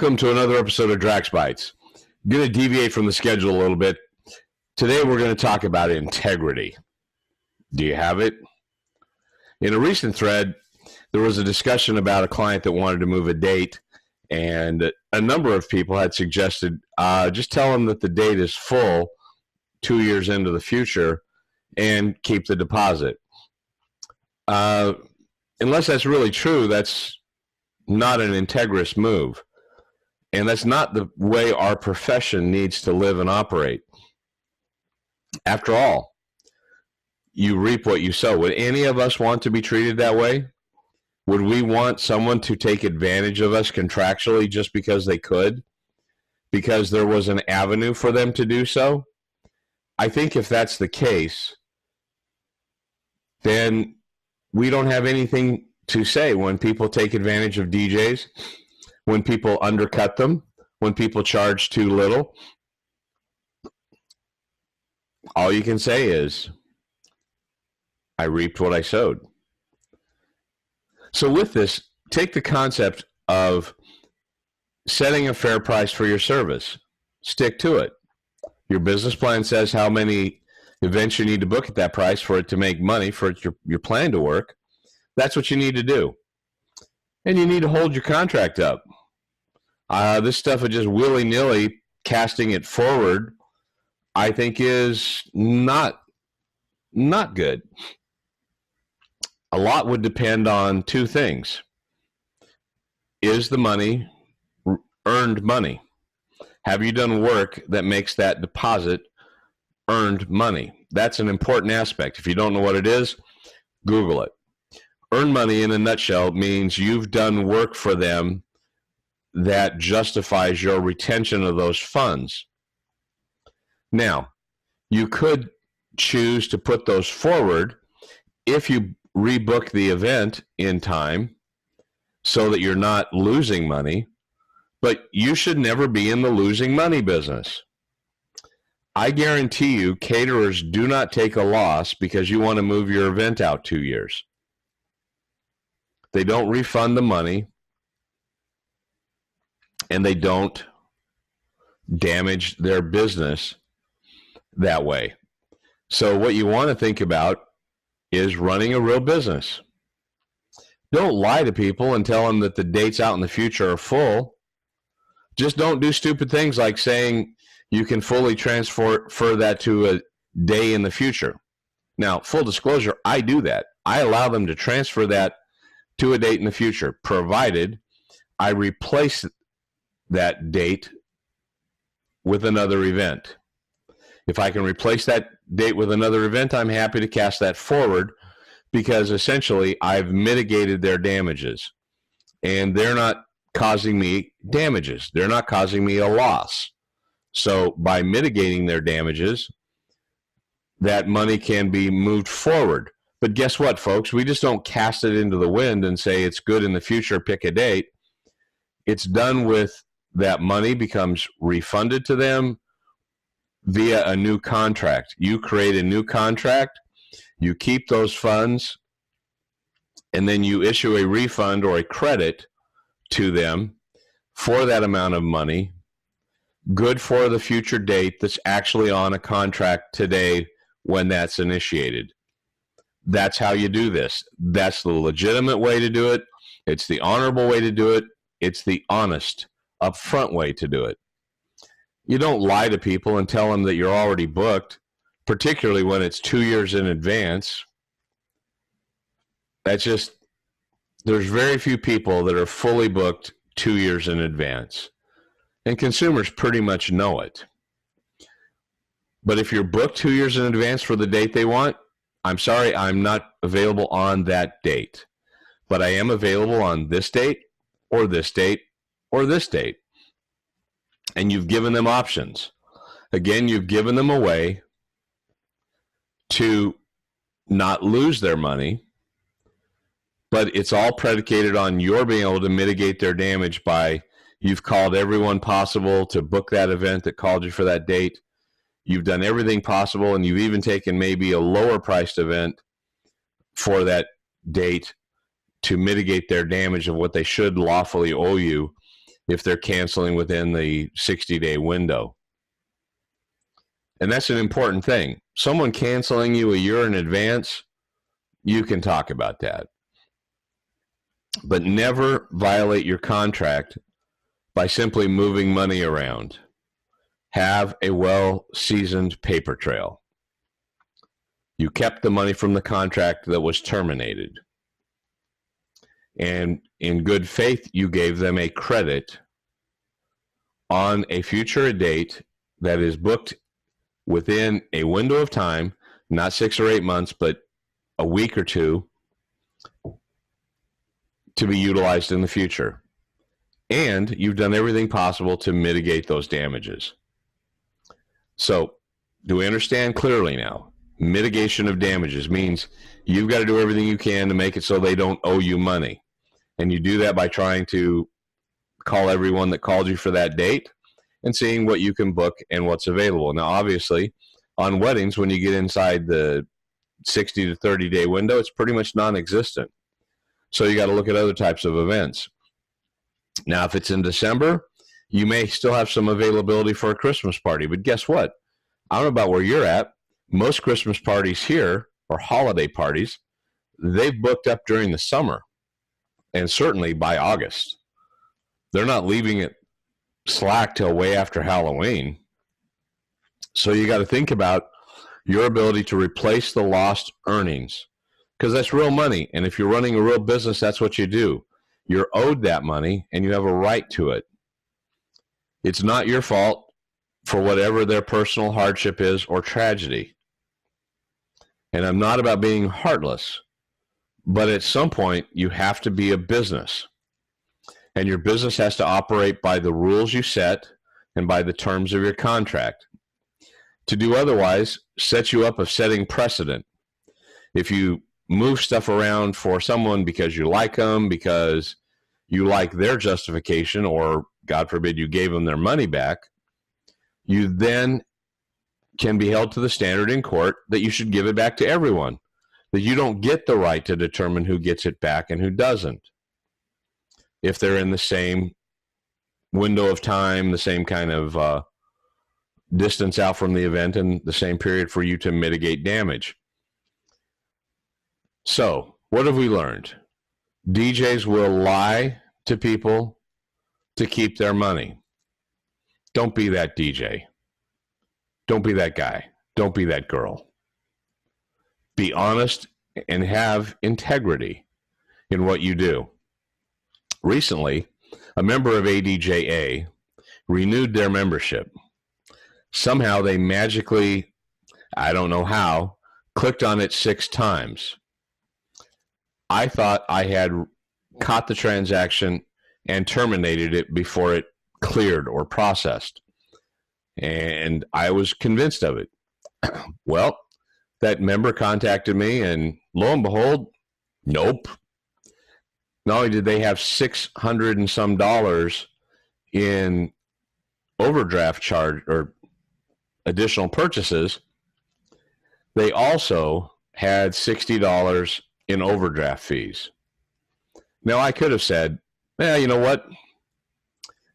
Welcome to another episode of DraxBytes. I'm going to deviate from the schedule a little bit. Today we're going to talk about integrity. Do you have it? In a recent thread, there was a discussion about a client that wanted to move a date, and a number of people had suggested just tell them that the date is full 2 years into the future and keep the deposit. Unless that's really true, that's not an integrous move. And that's not the way our profession needs to live and operate. After all, you reap what you sow. Would any of us want to be treated that way? Would we want someone to take advantage of us contractually just because they could? Because there was an avenue for them to do so? I think if that's the case, then we don't have anything to say when people take advantage of DJs, when people undercut them, when people charge too little. All you can say is, I reaped what I sowed. So with this, take the concept of setting a fair price for your service. Stick to it. Your business plan says how many events you need to book at that price for it to make money, for your plan to work. That's what you need to do. And you need to hold your contract up. This stuff of just willy-nilly casting it forward, I think, is not good. A lot would depend on two things. Is the money earned money? Have you done work that makes that deposit earned money? That's an important aspect. If you don't know what it is, Google it. Earned money, in a nutshell, means you've done work for them that justifies your retention of those funds. Now, you could choose to put those forward if you rebook the event in time so that you're not losing money, but you should never be in the losing money business. I guarantee you caterers do not take a loss because you want to move your event out 2 years. They don't refund the money, and they don't damage their business that way. So what you want to think about is running a real business. Don't lie to people and tell them that the dates out in the future are full. Just don't do stupid things like saying you can fully transfer that to a day in the future. Now, full disclosure, I do that. I allow them to transfer that to a date in the future, provided I replace that date with another event. If I can replace that date with another event, I'm happy to cast that forward, because essentially I've mitigated their damages, and they're not causing me damages. They're not causing me a loss. So by mitigating their damages, that money can be moved forward. But guess what, folks? We just don't cast it into the wind and say it's good in the future, pick a date. It's done with that money becomes refunded to them via a new contract. You create a new contract, you keep those funds, and then you issue a refund or a credit to them for that amount of money, good for the future date that's actually on a contract today when that's initiated. That's how you do this. That's the legitimate way to do it. It's the honorable way to do it. It's the honest, upfront way to do it. You don't lie to people and tell them that you're already booked, particularly when it's 2 years in advance. That's just, there's very few people that are fully booked 2 years in advance. And consumers pretty much know it. But if you're booked 2 years in advance for the date they want, I'm sorry, I'm not available on that date. But I am available on this date, or this date, or this date. And you've given them options. Again, you've given them a way to not lose their money, but it's all predicated on your being able to mitigate their damage by you've called everyone possible to book that event that called you for that date. You've done everything possible, and you've even taken maybe a lower priced event for that date to mitigate their damage of what they should lawfully owe you. if they're canceling within the 60-day window. And that's an important thing. Someone canceling you a year in advance, you can talk about that. But never violate your contract by simply moving money around. Have a well-seasoned paper trail. You kept the money from the contract that was terminated. And in good faith, you gave them a credit on a future date that is booked within a window of time, not 6 or 8 months, but a week or two, to be utilized in the future. And you've done everything possible to mitigate those damages. So, do we understand clearly now? Mitigation of damages means you've got to do everything you can to make it so they don't owe you money. And you do that by trying to call everyone that called you for that date and seeing what you can book and what's available. Now, obviously, on weddings, when you get inside the 60 to 30-day window, it's pretty much non-existent. So you got to look at other types of events. Now, if it's in December, you may still have some availability for a Christmas party. But guess what? I don't know about where you're at. Most Christmas parties here, or holiday parties, they've booked up during the summer, and certainly by August. They're not leaving it slack till way after Halloween. So you got to think about your ability to replace the lost earnings, because that's real money. And if you're running a real business, that's what you do. You're owed that money, and you have a right to it. It's not your fault for whatever their personal hardship is or tragedy. And I'm not about being heartless, but at some point, you have to be a business. And your business has to operate by the rules you set and by the terms of your contract. To do otherwise sets you up of setting precedent. If you move stuff around for someone because you like them, because you like their justification, or God forbid you gave them their money back, you then can be held to the standard in court that you should give it back to everyone, that you don't get the right to determine who gets it back and who doesn't, if they're in the same window of time, the same kind of distance out from the event, and the same period for you to mitigate damage. So, what have we learned? DJs will lie to people to keep their money. Don't be that DJ. Don't be that guy. Don't be that girl. Be honest and have integrity in what you do. Recently, a member of ADJA renewed their membership. Somehow they magically, I don't know how, clicked on it 6 times. I thought I had caught the transaction and terminated it before it cleared or processed. And I was convinced of it. Well, that member contacted me, and lo and behold, nope. Not only did they have $600 and some in overdraft charge or additional purchases, they also had $60 in overdraft fees. Now, I could have said, yeah, you know what?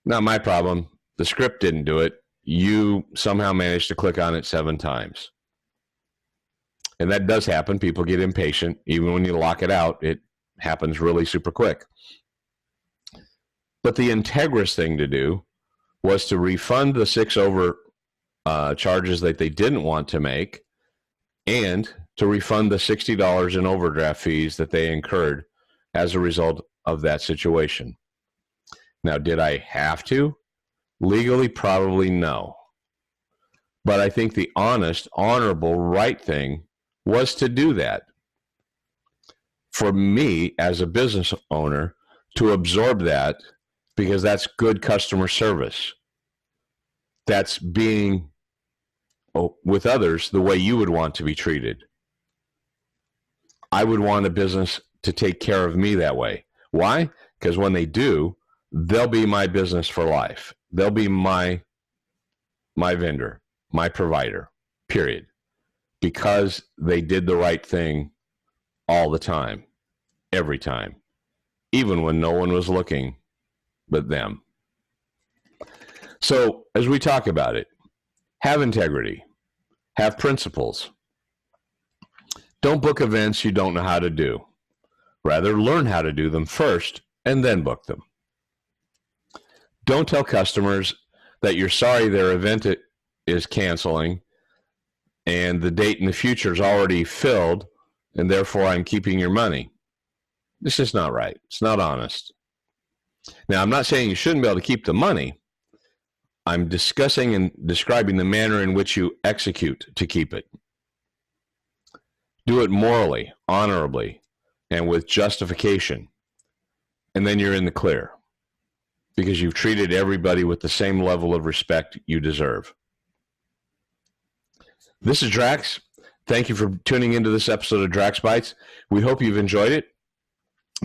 Not my problem. The script didn't do it. You somehow managed to click on it 7 times. And that does happen. People get impatient. Even when you lock it out, it happens really super quick. But the integrous thing to do was to refund the 6 over charges that they didn't want to make, and to refund the $60 in overdraft fees that they incurred as a result of that situation. Now, did I have to? Legally, probably no. But I think the honest, honorable, right thing was to do that. For me, as a business owner, to absorb that, because that's good customer service. That's being with others the way you would want to be treated. I would want a business to take care of me that way. Why? Because when they do, they'll be my business for life. They'll be my vendor, my provider, period. Because they did the right thing all the time, every time, even when no one was looking but them. So as we talk about it, have integrity, have principles. Don't book events you don't know how to do. Rather, learn how to do them first and then book them. Don't tell customers that you're sorry their event is canceling and the date in the future is already filled and therefore I'm keeping your money. This is not right. It's not honest. Now, I'm not saying you shouldn't be able to keep the money. I'm discussing and describing the manner in which you execute to keep it. Do it morally, honorably, and with justification. And then you're in the clear because you've treated everybody with the same level of respect you deserve. This is Drax. Thank you for tuning into this episode of DraxBytes. We hope you've enjoyed it.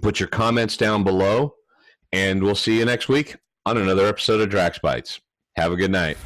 Put your comments down below, and we'll see you next week on another episode of DraxBytes. Have a good night.